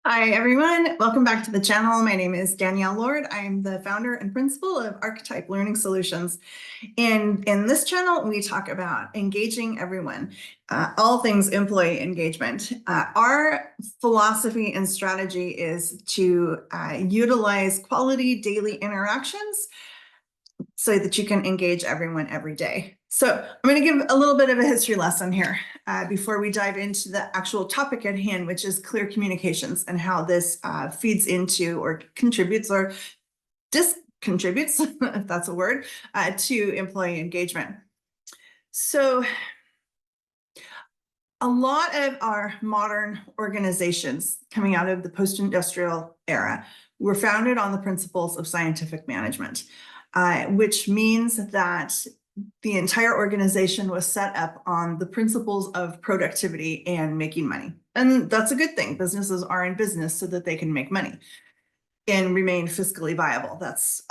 Hi, everyone. Welcome back to the channel. My name is Danielle Lord. I am the founder and principal of Archetype Learning Solutions. And in this channel, we talk about engaging everyone, all things employee engagement. Our philosophy and strategy is to utilize quality daily interactions so that you can engage everyone every day. So I'm going to give a little bit of a history lesson here before we dive into the actual topic at hand, which is clear communications and how this feeds into or contributes or discontributes, if that's a word, to employee engagement. So a lot of our modern organizations coming out of the post-industrial era were founded on the principles of scientific management, which means that the entire organization was set up on the principles of productivity and making money. And that's a good thing. Businesses are in business so that they can make money and remain fiscally viable. That's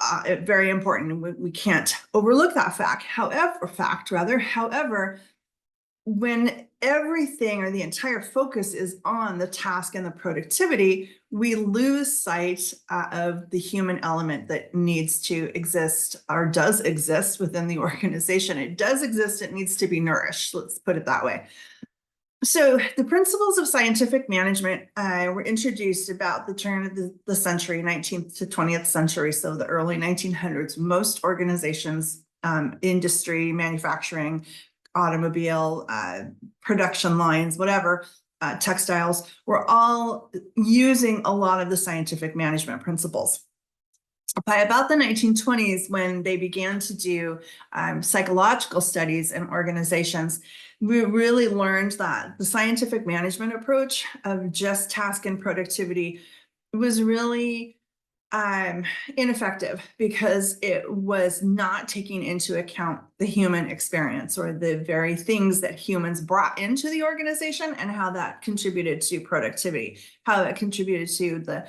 very important. We can't overlook that fact. However, when everything or the entire focus is on the task and the productivity, we lose sight of the human element that needs to exist or does exist within the organization. It does exist, it needs to be nourished, let's put it that way. So the principles of scientific management were introduced about the turn of the century, 19th to 20th century, so the early 1900s. Most organizations, industry, manufacturing, automobile, production lines, whatever, textiles, were all using a lot of the scientific management principles. By about the 1920s, when they began to do psychological studies in organizations, we really learned that the scientific management approach of just task and productivity was really ineffective because it was not taking into account the human experience or the very things that humans brought into the organization and how that contributed to productivity, how it contributed to the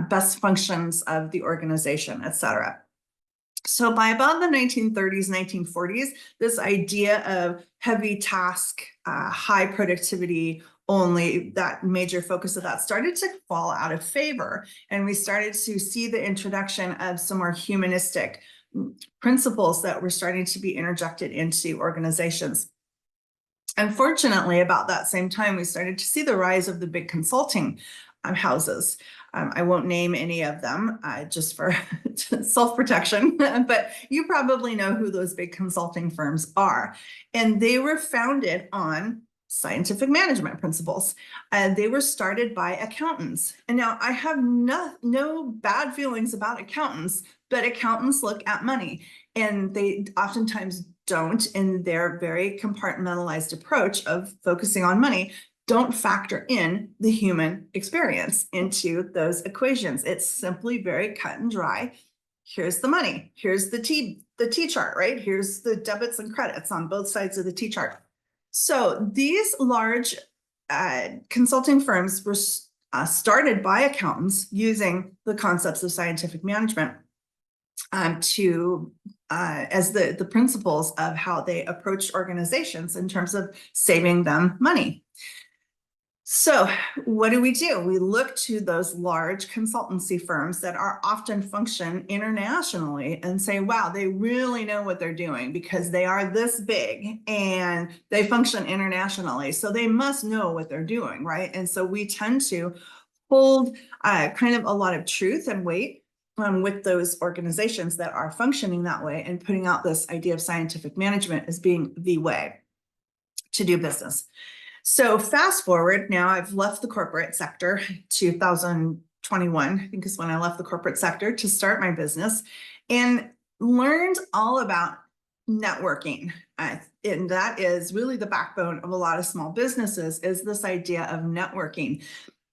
best functions of the organization, et cetera. So by about the 1930s, 1940s, this idea of heavy task, high productivity only, that major focus of that started to fall out of favor. And we started to see the introduction of some more humanistic principles that were starting to be interjected into organizations. Unfortunately, about that same time, we started to see the rise of the big consulting houses. I won't name any of them just for self-protection, but you probably know who those big consulting firms are. And they were founded on scientific management principles. They were started by accountants. And now I have no bad feelings about accountants, but accountants look at money, and they oftentimes don't, in their very compartmentalized approach of focusing on money, don't factor in the human experience into those equations. It's simply very cut and dry. Here's the money. Here's the T chart, right? Here's the debits and credits on both sides of the T chart. So these large consulting firms were started by accountants using the concepts of scientific management as the principles of how they approach organizations in terms of saving them money. So what do? We look to those large consultancy firms that are often function internationally and say, wow, they really know what they're doing because they are this big and they function internationally. So they must know what they're doing, right? And so we tend to hold kind of a lot of truth and weight with those organizations that are functioning that way and putting out this idea of scientific management as being the way to do business. So fast forward, now I've left the corporate sector. 2021, I think, is when I left the corporate sector to start my business, and learned all about networking. And that is really the backbone of a lot of small businesses, is this idea of networking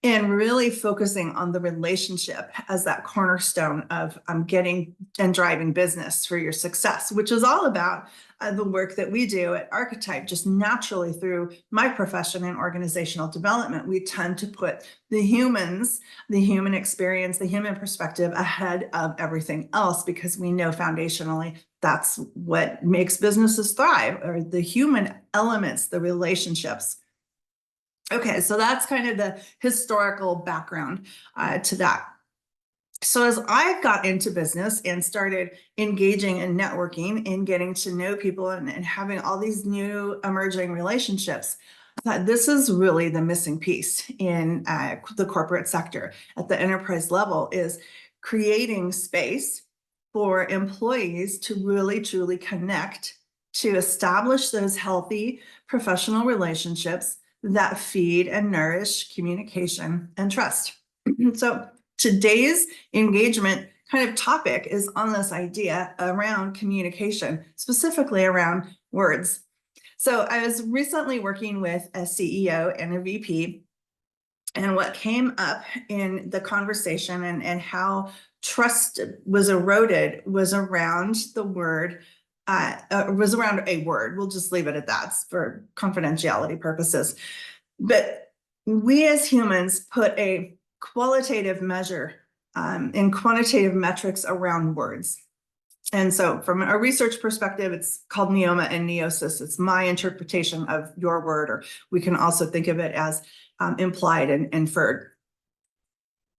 and really focusing on the relationship as that cornerstone of getting and driving business for your success, which is all about the work that we do at Archetype. Just naturally through my profession in organizational development, we tend to put the humans, the human experience, the human perspective ahead of everything else, because we know foundationally that's what makes businesses thrive, or the human elements, the relationships. Okay, so that's kind of the historical background to that. So as I got into business and started engaging and networking and getting to know people and having all these new emerging relationships, I thought this is really the missing piece in the corporate sector at the enterprise level, is creating space for employees to really truly connect, to establish those healthy professional relationships that feed and nourish communication and trust. So today's engagement kind of topic is on this idea around communication, specifically around words. So I was recently working with a CEO and a VP, and what came up in the conversation and how trust was eroded was around the word, was around a word. We'll just leave it at that for confidentiality purposes. But we as humans put a qualitative measure and quantitative metrics around words. And so from a research perspective, it's called neoma and neosis. It's my interpretation of your word, or we can also think of it as implied and inferred.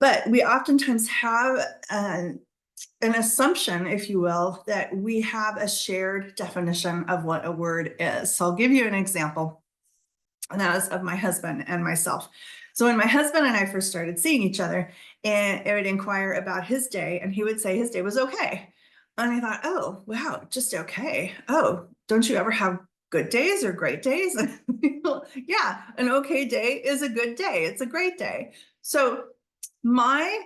But we oftentimes have an assumption, if you will, that we have a shared definition of what a word is. So I'll give you an example, and that was of my husband and myself. So when my husband and I first started seeing each other, and I would inquire about his day, and he would say his day was okay. And I thought, oh, wow, just okay. Oh, don't you ever have good days or great days? Yeah, an okay day is a good day. It's a great day. So my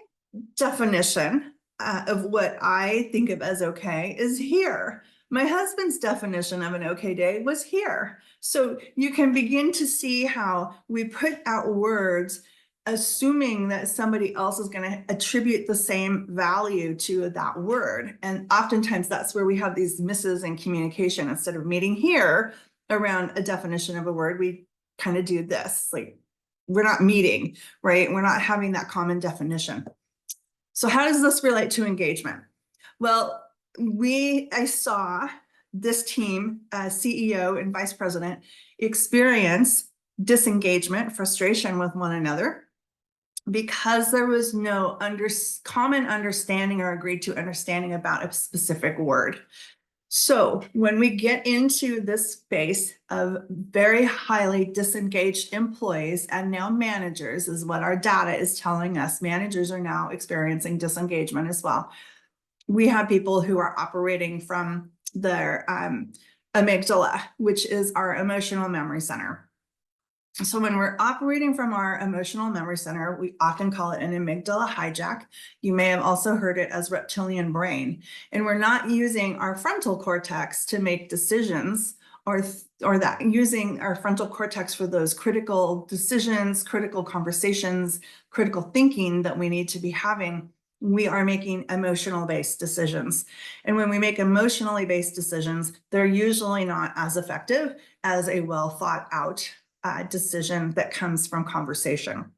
definition of what I think of as okay is here. My husband's definition of an okay day was here. So you can begin to see how we put out words assuming that somebody else is going to attribute the same value to that word. And oftentimes that's where we have these misses in communication. Instead of meeting here around a definition of a word, we kind of do this. Like, we're not meeting, right? We're not having that common definition. So how does this relate to engagement? Well, I saw this team, CEO and vice president, experience disengagement, frustration with one another, because there was no common understanding or agreed to understanding about a specific word. So when we get into this space of very highly disengaged employees and now managers, is what our data is telling us. Managers are now experiencing disengagement as well. We have people who are operating from their amygdala, which is our emotional memory center. So when we're operating from our emotional memory center, we often call it an amygdala hijack. You may have also heard it as reptilian brain. And we're not using our frontal cortex to make decisions, or that using our frontal cortex for those critical decisions, critical conversations, critical thinking that we need to be having. We are making emotional based decisions. And when we make emotionally based decisions, they're usually not as effective as a well thought out decision that comes from conversation,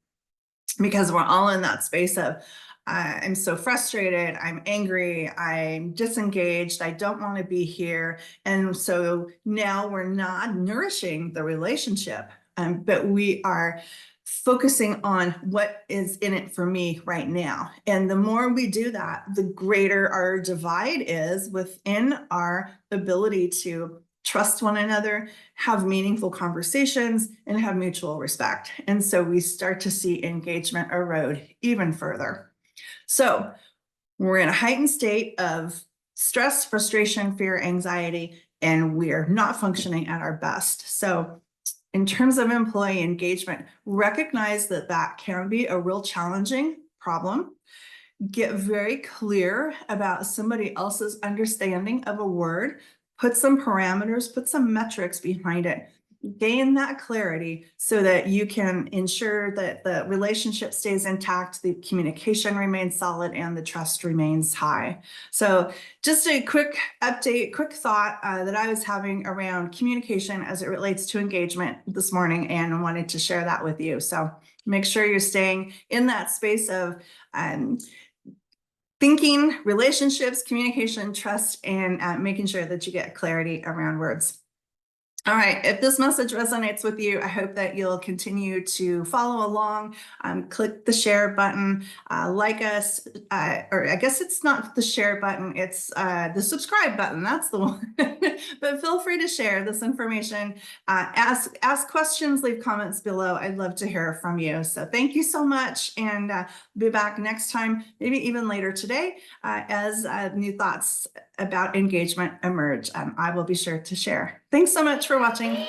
because we're all in that space of I'm so frustrated, I'm angry, I'm disengaged, I don't want to be here. And so now we're not nourishing the relationship, but we are focusing on what is in it for me right now. And the more we do that, the greater our divide is within our ability to trust one another, have meaningful conversations, and have mutual respect. And so we start to see engagement erode even further. So we're in a heightened state of stress, frustration, fear, anxiety, and we're not functioning at our best. So in terms of employee engagement, recognize that that can be a real challenging problem. Get very clear about somebody else's understanding of a word. Put some parameters, put some metrics behind it. Gain that clarity so that you can ensure that the relationship stays intact, the communication remains solid, and the trust remains high. So just a quick update, quick thought that I was having around communication as it relates to engagement this morning, and I wanted to share that with you. So make sure you're staying in that space of thinking, relationships, communication, trust, and making sure that you get clarity around words. All right, if this message resonates with you, I hope that you'll continue to follow along, click the share button, like us, or I guess it's not the share button, it's the subscribe button, that's the one. But feel free to share this information, ask questions, leave comments below. I'd love to hear from you. So thank you so much, and be back next time, maybe even later today, as new thoughts about engagement emerge. I will be sure to share. Thanks so much for watching.